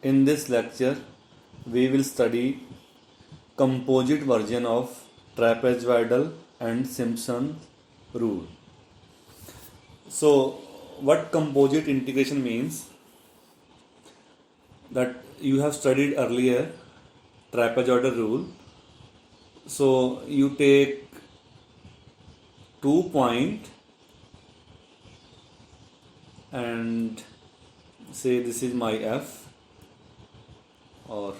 In this lecture, we will study composite version of trapezoidal and Simpson rule. So, what composite integration means? That you have studied earlier trapezoidal rule. So, you take 2 point and say this is my f, or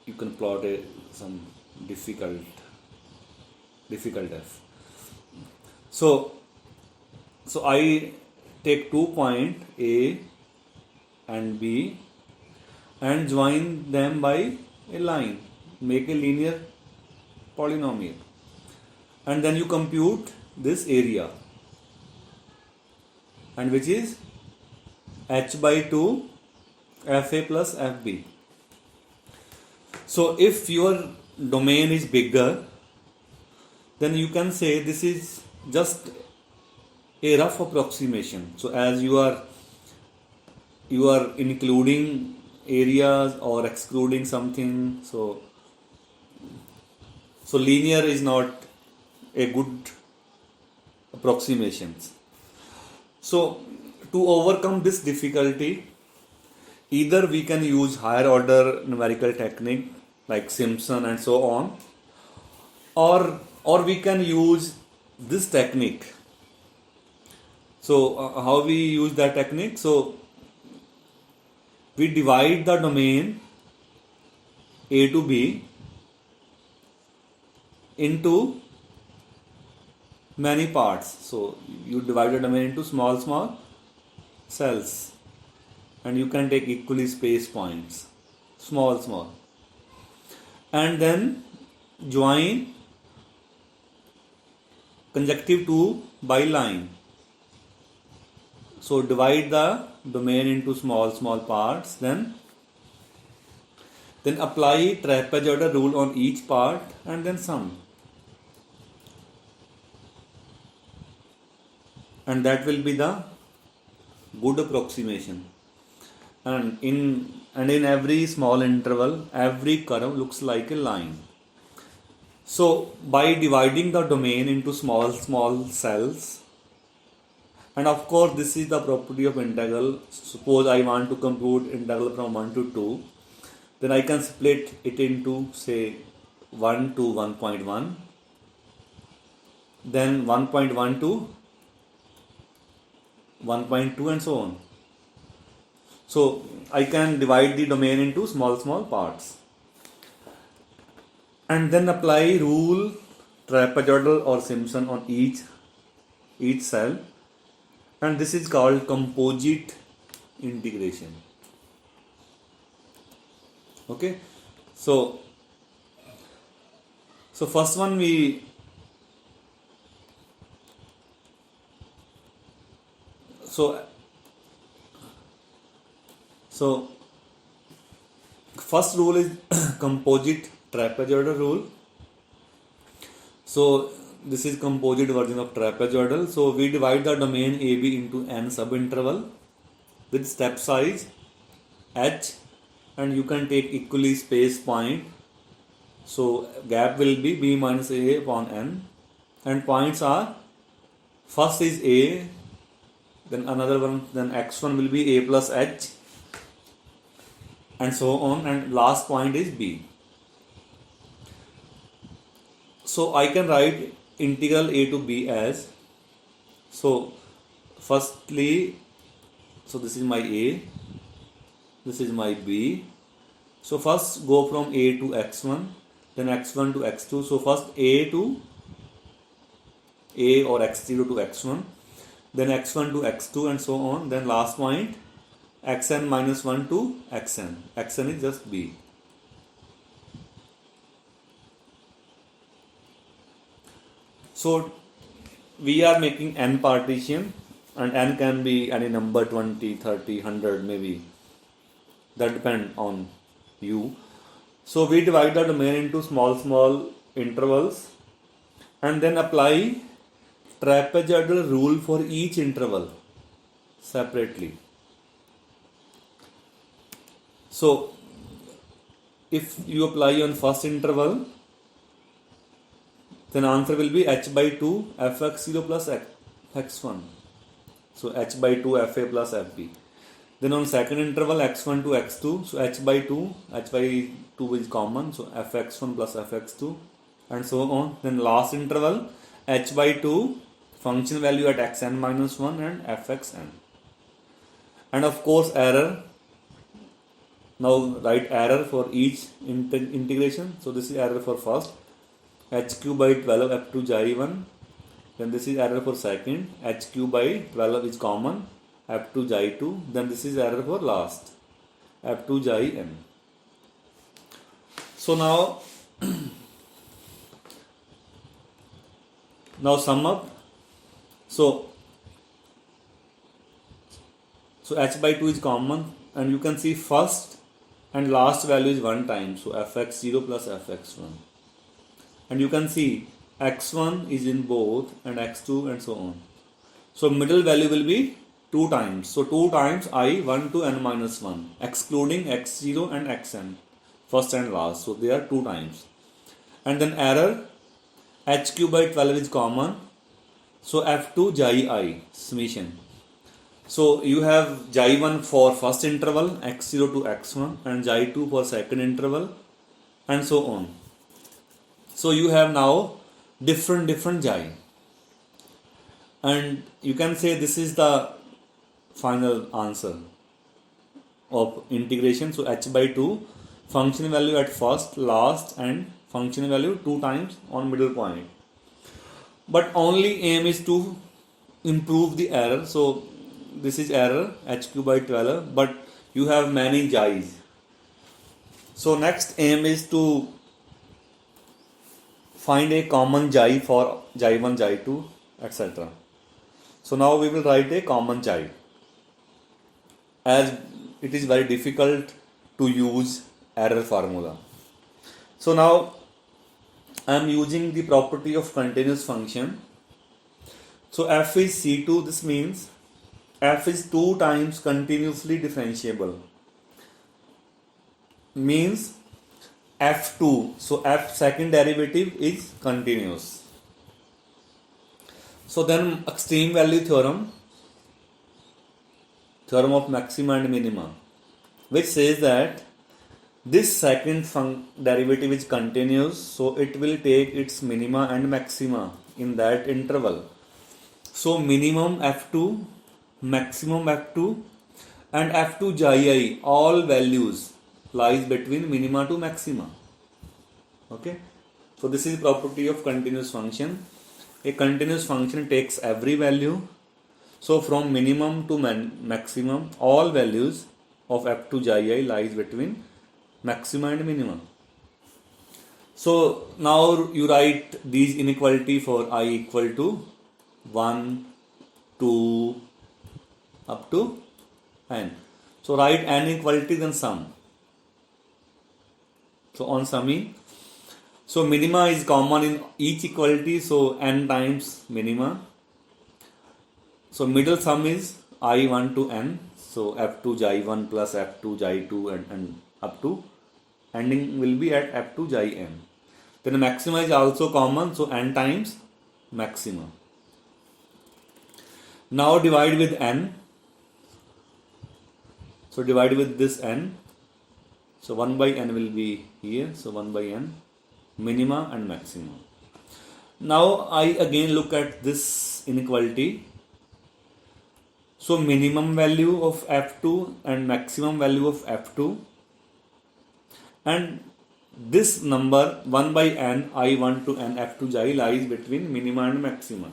you can plot some difficult f. So I take 2 point A and B and join them by a line, make a linear polynomial, and then you compute this area, and which is h by 2 fa plus fb. So if your domain is bigger, then you can say this is just a rough approximation. So as you are including areas or excluding something, so linear is not a good approximations. So to overcome this difficulty, either we can use higher order numerical technique like Simpson and so on, or we can use this technique. So how we use that technique? So we divide the domain A to B into many parts. So you divide the domain into small cells, and you can take equally spaced points, small, and then join conjunctive 2 by line. So divide the domain into small parts, then apply trapezoidal rule on each part, and then sum. And that will be the good approximation. And in every small interval, every curve looks like a line. So by dividing the domain into small cells, and of course this is the property of integral. Suppose I want to compute integral from 1 to 2, then I can split it into say 1 to 1.1, then 1.1 to 1.2, and so on. So I can divide the domain into small parts, and then apply rule trapezoidal or Simpson on each cell, and this is called composite integration. Okay, so first one So first rule is composite trapezoidal rule. So this is composite version of trapezoidal. So we divide the domain AB into n subinterval with step size h, and you can take equally spaced point. So gap will be b minus a upon n, and points are, first is a, then another one, then x1 will be a plus h, and so on, and last point is b. So I can write integral a to b as, so firstly, so this is my a, this is my b. So first go from a to x1, then x1 to x2. So first a to a or x0 to x1, then x1 to x2, and so on. Then last point xn minus 1 to xn. Xn is just b. So we are making n partition, and n can be any number, 20, 30, 100 maybe. That depend on you. So we divide the domain into small intervals, and then apply trapezoidal rule for each interval separately. So if you apply on first interval, then answer will be h by 2 fx0 plus x1. So h by 2 fa plus fb. Then on second interval x1 to x2, so h by 2 is common, so fx1 plus fx2 and so on. Then last interval h by 2 function value at xn minus 1 and fxn. And of course error. Now write error for each integration. So this is error for first, h cube by 12 f2 xi 1. Then this is error for second, h cube by 12 is common, f2 xi 2. Then this is error for last, f2 xi n. So now sum up. So h by 2 is common, and you can see first and last value is one time, so fx0 plus fx1. And you can see x1 is in both and x2 and so on. So middle value will be 2 times. So 2 times I 1 to n minus 1, excluding x0 and xn, first and last. So they are 2 times. And then error, h cube by 12 is common. So f2 xi I, summation. So you have xi1 for first interval, x0 to x1, and xi2 for second interval, and so on. So you have now different xi, and you can say this is the final answer of integration. So h by 2 function value at first, last, and function value 2 times on middle point. But only aim is to improve the error. So this is error h cube by 12, but you have many xi's. So next aim is to find a common xi for xi1, xi2, etc. So now we will write a common xi, as it is very difficult to use error formula. So now I am using the property of continuous function. So f is C2, this means f is 2 times continuously differentiable, means f2, so f second derivative is continuous. So then extreme value theorem of maxima and minima, which says that this second derivative is continuous, so it will take its minima and maxima in that interval. So minimum f2, maximum f2, and f2 xi, all values lies between minima to maxima. Okay, so this is property of continuous function. A continuous function takes every value. So from minimum to maximum, all values of f2 xi lies between maxima and minima. So now you write these inequality for I equal to 1, 2, up to n. So write n equality, then sum. So on summing, so minima is common in each equality, so n times minima. So middle sum is I1 to n, so f2 xi1 plus f2 xi2 and up to ending will be at f2 xin. Then maxima is also common, so n times maxima. Now divide with n. So divide with this n. So 1 by n will be here. So 1 by n, minima and maxima. Now I again look at this inequality. So minimum value of f2 and maximum value of f2. And this number 1 by n, I1 to n, f2 xi lies between minima and maxima.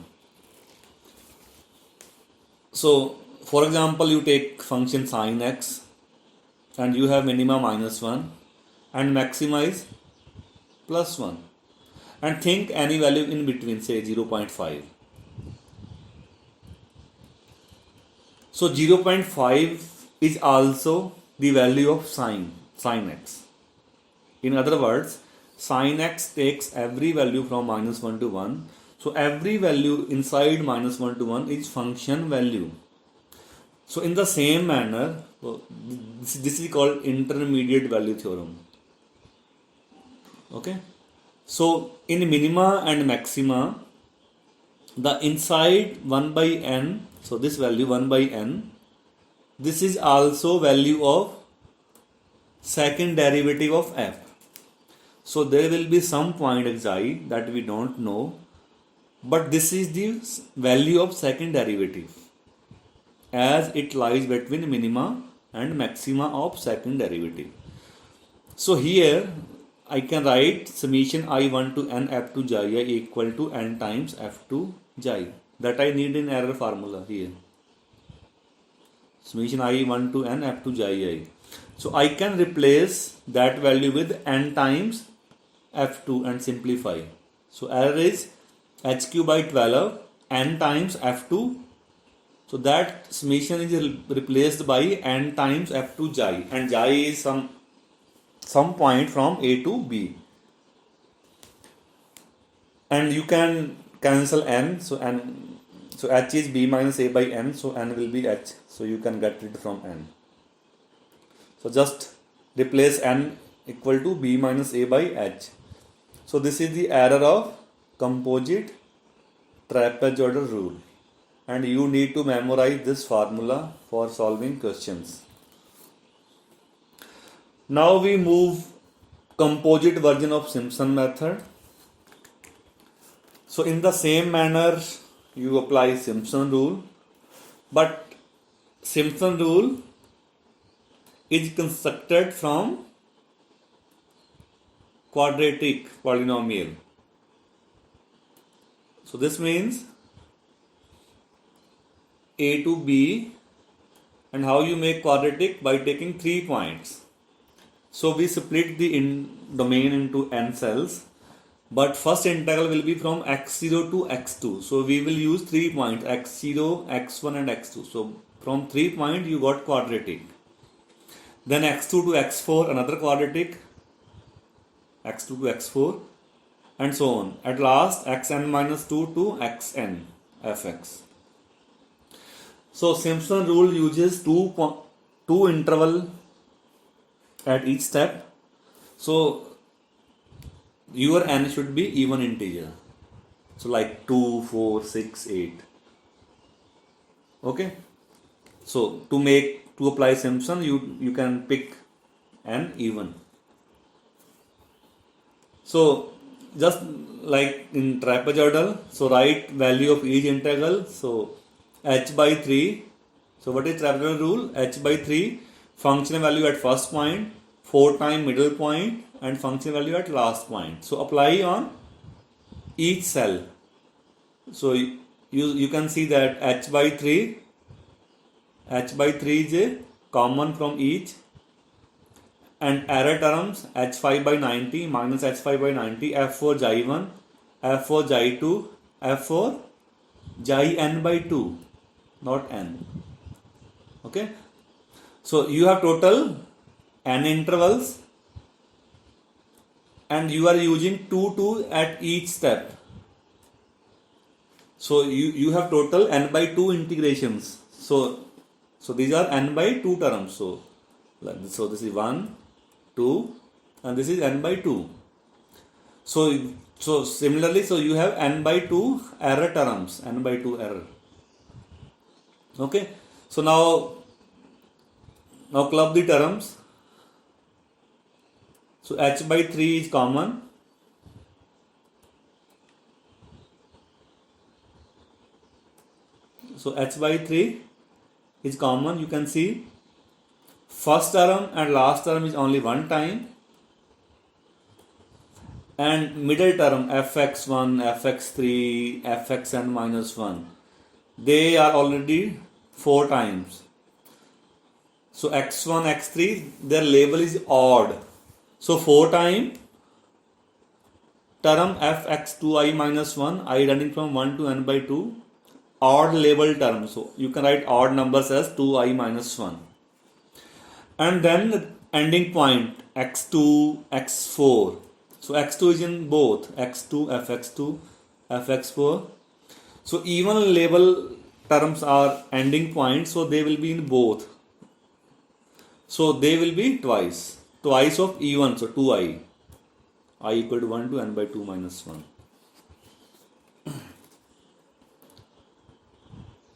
So for example, you take function sin x and you have minima minus 1 and maxima is plus 1, and think any value in between, say 0.5. So 0.5 is also the value of sin x. In other words, sin x takes every value from minus 1 to 1. So every value inside minus 1 to 1 is function value. So in the same manner, So this is called intermediate value theorem. Okay. So in minima and maxima, the inside 1 by n, so this value 1 by n, this is also value of second derivative of f. So there will be some point xi that we don't know, but this is the value of second derivative as it lies between minima and maxima of second derivative. So here I can write summation I1 to n f to xi equal to n times f to xi. That I need in error formula here. Summation I1 to n f to xi. So I can replace that value with n times f2 and simplify. So error is hq by 12 n times f2. So that summation is replaced by n times f2 xi, and xi is some point from a to b. And you can cancel n. So h is b minus a by n. So n will be h. So you can get rid from n. So just replace n equal to b minus a by h. So this is the error of composite trapezoidal rule, and you need to memorize this formula for solving questions. Now we move composite version of Simpson method. So in the same manner you apply Simpson rule, but Simpson rule is constructed from quadratic polynomial. So this means a to b, and how you make quadratic? By taking 3 points. So we split the domain into n cells, but first integral will be from x0 to x2. So we will use 3 points, x0, x1 and x2. So from 3 points you got quadratic. Then x2 to x4 another quadratic, x2 to x4 and so on. At last xn minus 2 to xn fx. So Simpson rule uses two interval at each step. So your n should be even integer. So like 2, 4, 6, 8. Okay. So to apply Simpson, you can pick an even. So just like in trapezoidal, so write value of each integral. So h by 3. So what is trapezoidal rule? H by 3, functional value at first point, 4 times middle point and functional value at last point. So apply on each cell. So you can see that h by 3 is a common from each, and error terms h5 by 90 minus h5 by 90, f4 xi1, f4 xi2, f4 xin by 2, not n. Okay. So you have total n intervals and you are using 2 at each step. So you have total n by 2 integrations. So these are n by 2 terms. So this is 1, 2 and this is n by 2. So similarly, so you have n by 2 error terms, n by 2 error. Okay. So now club the terms. So h by 3 is common. So h by 3 is common. You can see first term and last term is only one time, and middle term fx1, fx3, fxn minus 1, they are already 4 times. So x1, x3, their label is odd. So 4 times term fx2i minus 1, I running from 1 to n by 2, odd label term. So you can write odd numbers as 2i minus 1. And then ending point x2, x4. So x2 is in both x2, fx2, fx4. So even label terms are ending points, so they will be in both. So they will be twice of E1, so 2i, I equal to 1 to n by 2 minus 1.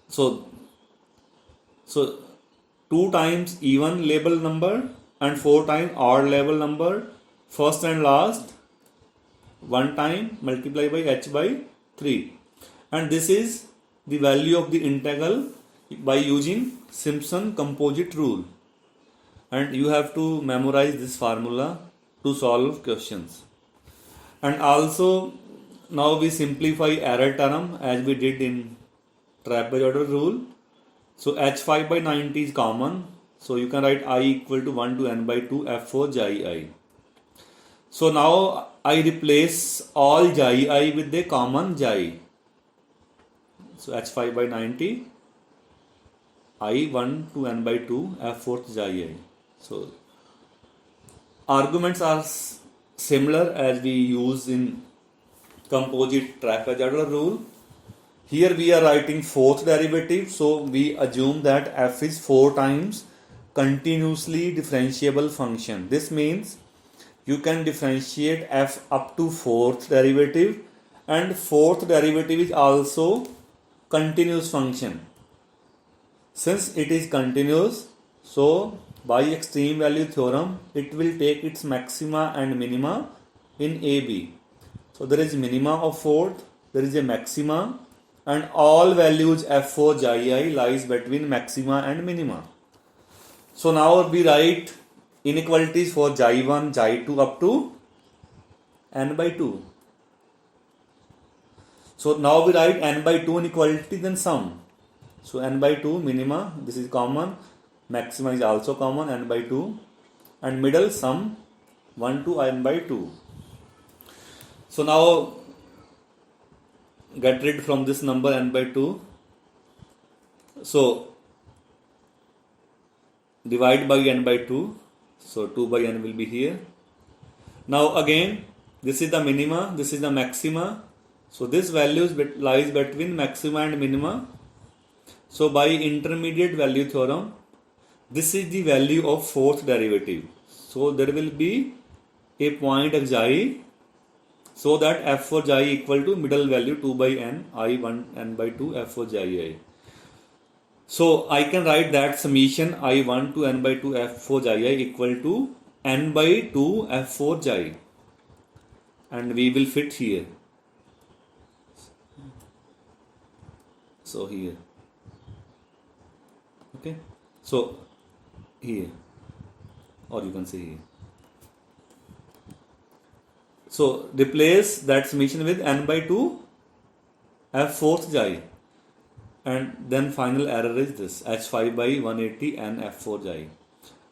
So 2 times even label number and 4 times odd label number, first and last, 1 time multiply by h by 3, and this is the value of the integral by using Simpson composite rule, and you have to memorize this formula to solve questions. And also now we simplify error term as we did in trapezoidal rule. So h5 by 90 is common, so you can write I equal to 1 to n by 2 f4 xi I. So now I replace all xi I with a common xi. So h5 by 90 I 1 to n by 2 f4 xi I. So arguments are similar as we use in composite trapezoidal rule. Here we are writing fourth derivative, so we assume that f is 4 times continuously differentiable function. This means you can differentiate f up to fourth derivative, and fourth derivative is also continuous function. Since it is continuous, so by extreme value theorem it will take its maxima and minima in AB. So there is minima of fourth, there is a maxima, and all values f4 xi I lies between maxima and minima. So now we write inequalities for xi1, xi2 up to n by 2. So now we write n by 2 inequality, then sum. So n by 2 minima, this is common, maxima is also common, n by 2, and middle sum 1 to n by 2. So now get rid from this number n by 2. So divide by n by 2. So 2 by n will be here. Now again, this is the minima, this is the maxima. So this value lies between maxima and minima. So by intermediate value theorem, this is the value of fourth derivative. So there will be a point xi, so that f4 xi equal to middle value 2 by n, I1 n by 2 f4 xi I. So I can write that summation I1 to n by 2 f4 xi I equal to n by 2 f4 xi, and we will fit here. So here, okay, so here, or you can say here. So replace that summation with n by 2 f4 xi, and then final error is this h5 by 180 n f4 xi.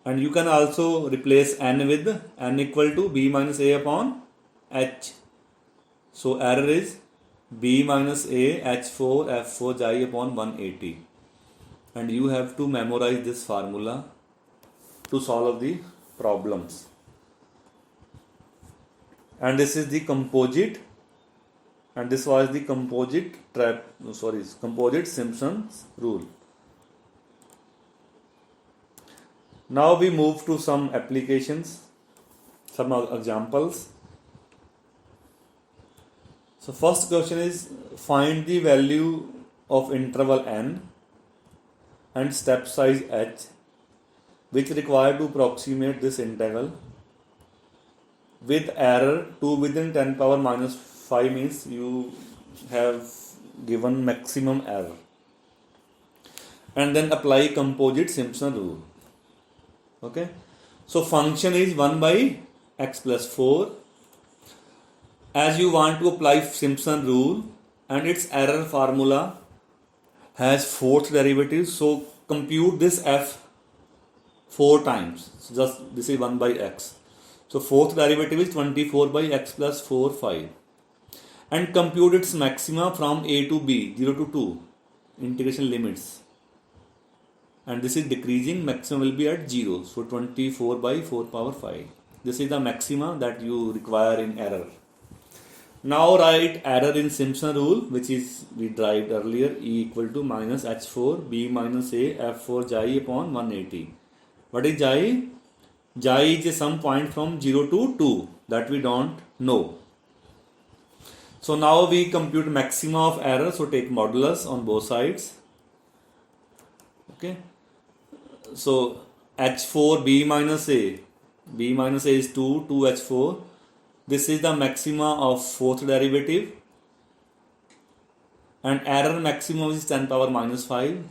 And you can also replace n with n equal to b minus a upon h. So error is b minus a h4 f4 xi upon 180, and you have to memorize this formula to solve the problems. And this is the composite, and this was the composite Simpson's rule. Now we move to some applications, some examples. So first question is, find the value of interval n and step size h which require to approximate this integral with error to within 10 power minus 5, means you have given maximum error, and then apply composite Simpson rule. Okay, so function is 1 by x plus 4. As you want to apply Simpson rule and its error formula has fourth derivative, so compute this f 4 times. So just this is 1 by x. So fourth derivative is 24 by x plus 4 5, and compute its maxima from a to b 0 to 2 integration limits, and this is decreasing, maximum will be at 0. So 24 by 4 power 5. This is the maxima that you require in error. Now write error in Simpson rule, which is we derived earlier, e equal to minus h4 b minus a f4 xi upon 180, What is xi? Xi is some point from 0 to 2 that we don't know. So now we compute maxima of error. So take modulus on both sides. Okay. So h4 b minus a. B minus a is 2, 2h4. This is the maxima of fourth derivative. And error maximum is 10 power minus 5.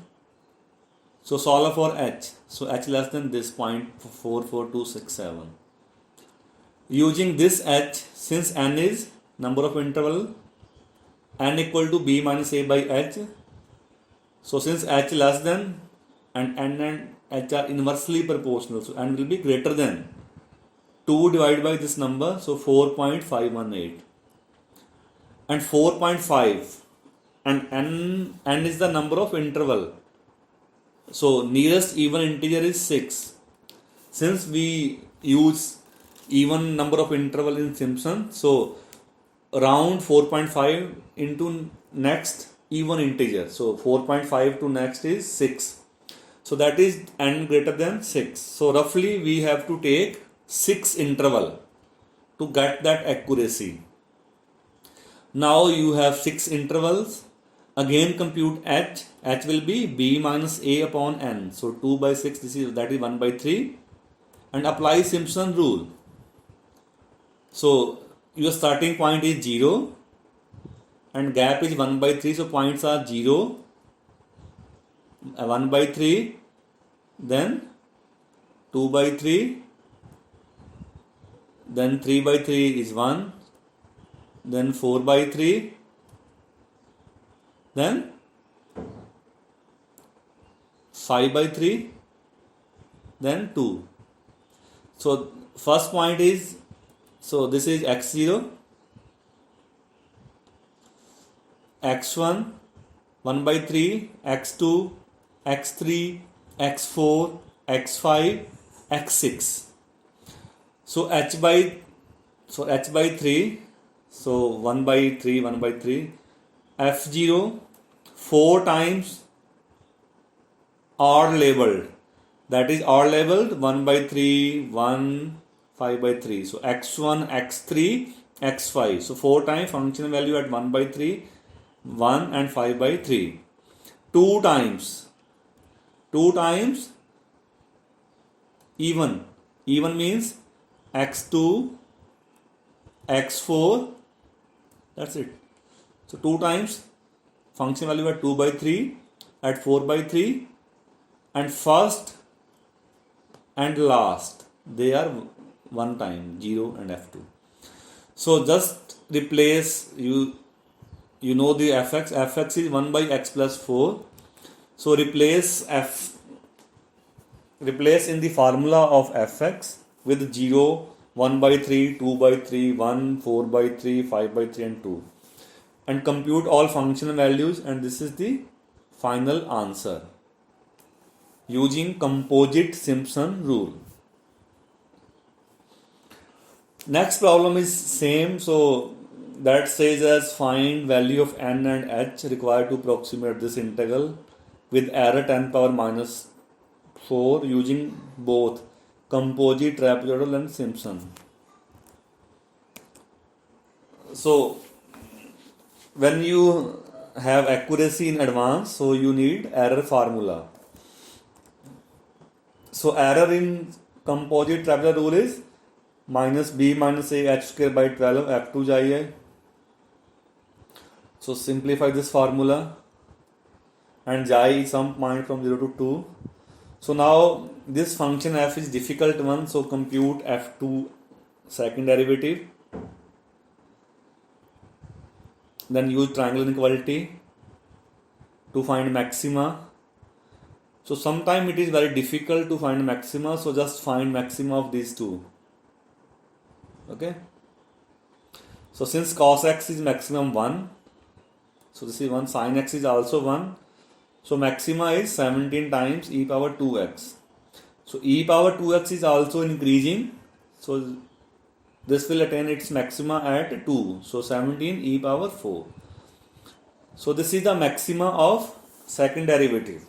So solve for h. So h less than this 0.44267. Using this h, since n is number of interval, n equal to b minus a by h. So since h less than and n and h are inversely proportional, so n will be greater than 2 divided by this number, so 4.518. And 4.5 and n is the number of interval. So nearest even integer is 6. Since we use even number of interval in Simpson, so round 4.5 into next even integer. So 4.5 to next is 6. So that is n greater than 6. So roughly we have to take 6 interval to get that accuracy. Now you have 6 intervals. Again compute h. H will be b minus a upon n. So 2 by 6, that is 1 by 3. And apply Simpson rule. So your starting point is 0 and gap is 1 by 3. So points are 0, 1 by 3, then 2 by 3, then 3 by 3 is 1, then 4 by 3, then 5 by 3, then 2. So first point is, so this is x0, x1, 1 by 3, x2, x3, x4, x5, x6. So h by 3, so 1 by 3, 1 by 3, f0 4 times odd labeled, that is odd labeled 1 by 3, 1, 5 by 3. So x1, x3, x5. So 4 times function value at 1 by 3, 1 and 5 by 3. 2 times even means x2, x4, that's it. So 2 times function value at 2 by 3, at 4 by 3, and first and last they are 1 time, 0 and f2. So just replace, you know the fx is 1 by x plus 4. So replace in the formula of fx with 0, 1 by 3, 2 by 3, 1, 4 by 3, 5 by 3 and 2. And compute all functional values, and this is the final answer using composite Simpson rule. Next problem is same, so that says as find value of n and h required to approximate this integral with error 10 power minus 4 using both composite trapezoidal and Simpson. So when you have accuracy in advance, so you need error formula. So error in composite trapezoidal rule is minus b minus a h square by 12 f2 xi. So simplify this formula, and xi is some point from 0 to 2. So now this function f is difficult one, so compute f2 second derivative. Then use triangle inequality to find maxima. So sometimes it is very difficult to find maxima, so just find maxima of these two. Okay. So since cos x is maximum 1, so this is 1, sin x is also 1. So maxima is 17 times e power 2x. So e power 2x is also increasing. So this will attain its maxima at 2. So 17 e power 4. So this is the maxima of second derivative.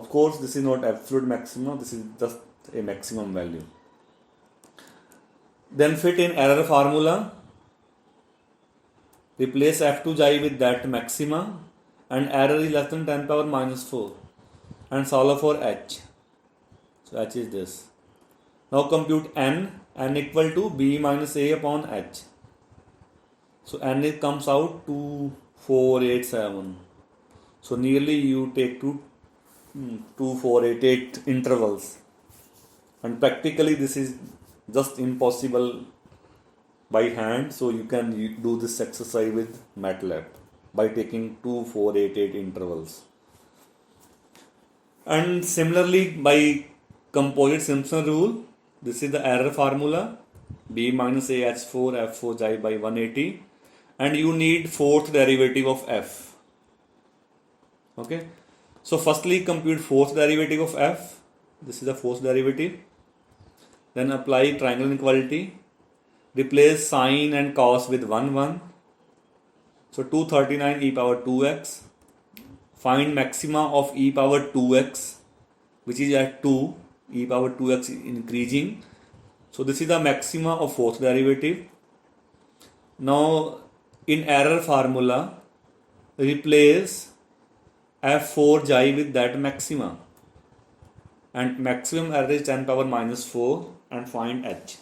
Of course, this is not absolute maximum, this is just a maximum value. Then fit in error formula, replace f2 with that maxima, and error is less than 10 power minus 4, and solve for h. So h is this. Now compute n equal to b minus a upon h. So n it comes out to 487. So nearly you take 2488 intervals, and practically this is just impossible by hand. So you can do this exercise with MATLAB by taking 2488 intervals. And similarly, by composite Simpson rule, this is the error formula, b minus a h4 f4 xi by 180, and you need fourth derivative of f. Okay, so firstly compute fourth derivative of f. This is the fourth derivative. Then apply triangle inequality, replace sine and cos with 1 1. So 239 e power 2x. Find maxima of e power 2x, which is at 2, e power 2x increasing. So this is the maxima of fourth derivative. Now in error formula, replace f4 xi with that maxima, and maximum error is 10 power minus 4, and find h.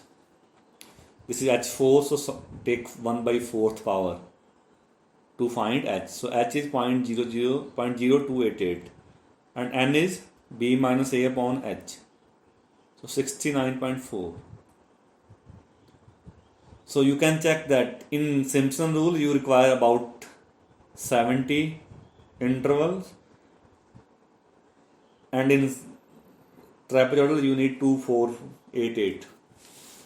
This is h4, so take 1 by 4th power to find h. So h is 0.0288, and n is b minus a upon h. So 69.4. So you can check that in Simpson rule you require about 70 intervals, and in trapezoidal you need 2488,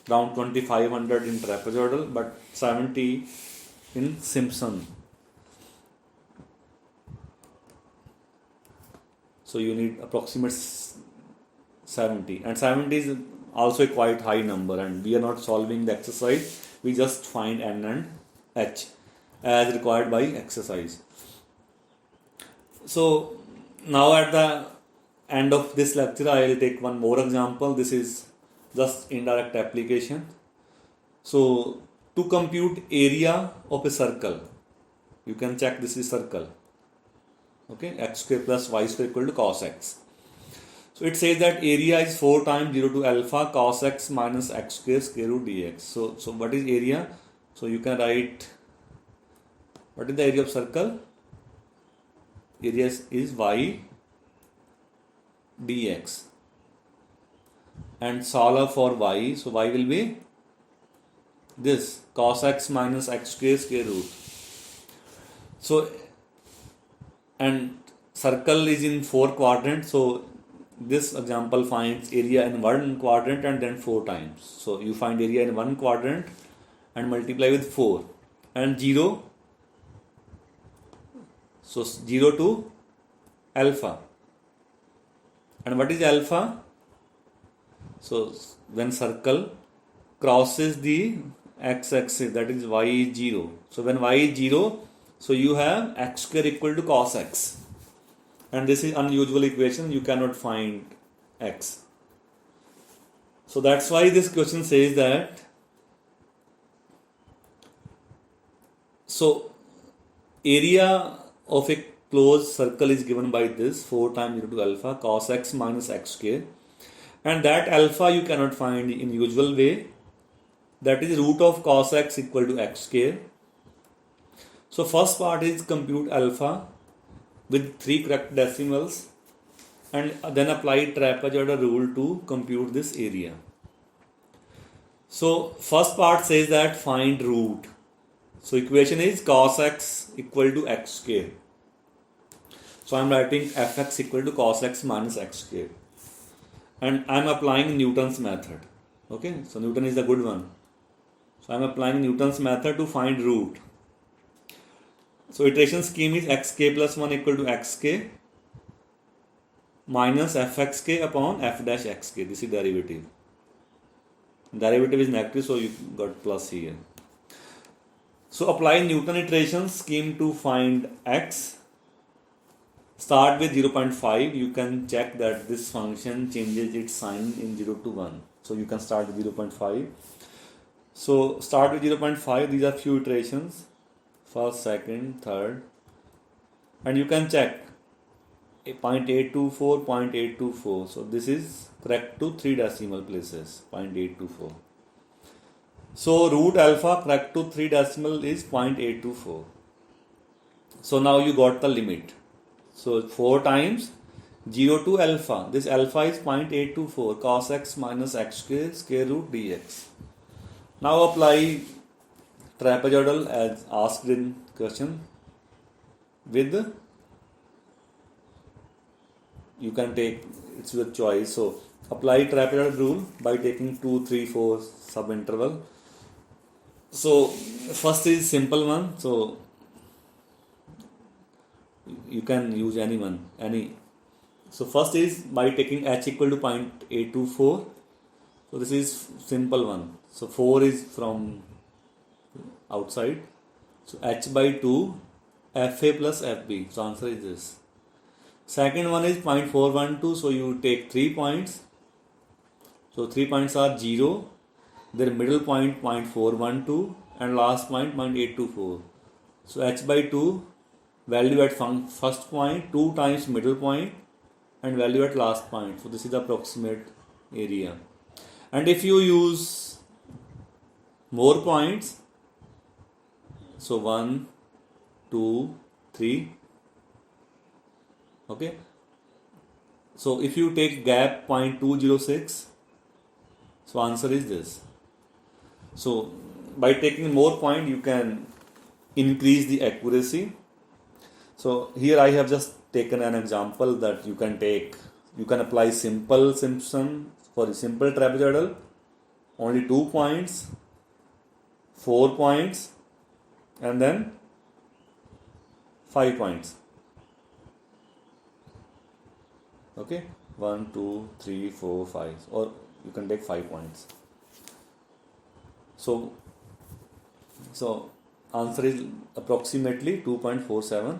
around 2500 in trapezoidal, but 70 in Simpson. So you need approximate 70, and 70 is also a quite high number, and we are not solving the exercise, we just find n and h as required by exercise. So now at the end of this lecture I will take one more example. This is just indirect application. So to compute area of a circle, you can check this is circle. Okay, x square plus y square equal to cos x. So it says that area is 4 times 0 to alpha cos x minus x square root dx. So what is area? So you can write, what is the area of circle? Area is y dx, and solve for y. So y will be this cos x minus x square root. So and circle is in 4 quadrants. So this example finds area in 1 quadrant and then 4 times. So you find area in 1 quadrant and multiply with 4 and 0. So 0 to alpha. And what is alpha? So when circle crosses the x-axis, that is y is 0. So when y is 0, so you have x square equal to cos x. And this is unusual equation, you cannot find x. So that's why this question says that, so area of a closed circle is given by this 4 times 0 to alpha cos x minus x square, and that alpha you cannot find in usual way, that is root of cos x equal to x square. So first part is compute alpha with 3 correct decimals, and then apply trapezoidal rule to compute this area. So first part says that find root. So equation is cos x equal to x square. So I am writing fx equal to cos x minus x square, and I am applying Newton's method. Okay, so Newton is the good one. So I am applying Newton's method to find root. So iteration scheme is xk plus 1 equal to xk minus fxk upon f dash xk. This is derivative. Derivative is negative, so you got plus here. So apply Newton iteration scheme to find x. Start with 0.5. You can check that this function changes its sign in 0 to 1. So you can start with 0.5. So start with 0.5. These are few iterations. First, second, third. And you can check 0.824, 0.824. So this is correct to 3 decimal places, 0.824. So root alpha correct to 3 decimal is 0.824. So now you got the limit. So 4 times 0 to alpha. This alpha is 0.824 cos x minus x square root dx. Now apply trapezoidal as asked in question with, you can take, it's your choice. So apply trapezoidal rule by taking 2, 3, 4 subinterval. So first is simple one. So you can use any. So first is by taking h equal to 0.824. So this is simple one. So 4 is from outside. So h by 2 fa plus fb. So answer is this. Second one is 0.412. So you take 3 points. So 3 points are 0, their middle point 0.412 and last point 0.824. So h by 2 value at first point 2 times middle point and value at last point. So this is the approximate area. And if you use more points, so 1, 2, 3. Okay. So if you take gap 0.206, so answer is this. So by taking more point, you can increase the accuracy. So here I have just taken an example that you can apply simple Simpson for a simple trapezoidal, only 2 points, 4 points, and then 5 points. Okay, 1, 2, 3, 4, 5, or you can take 5 points. So answer is approximately 2.47.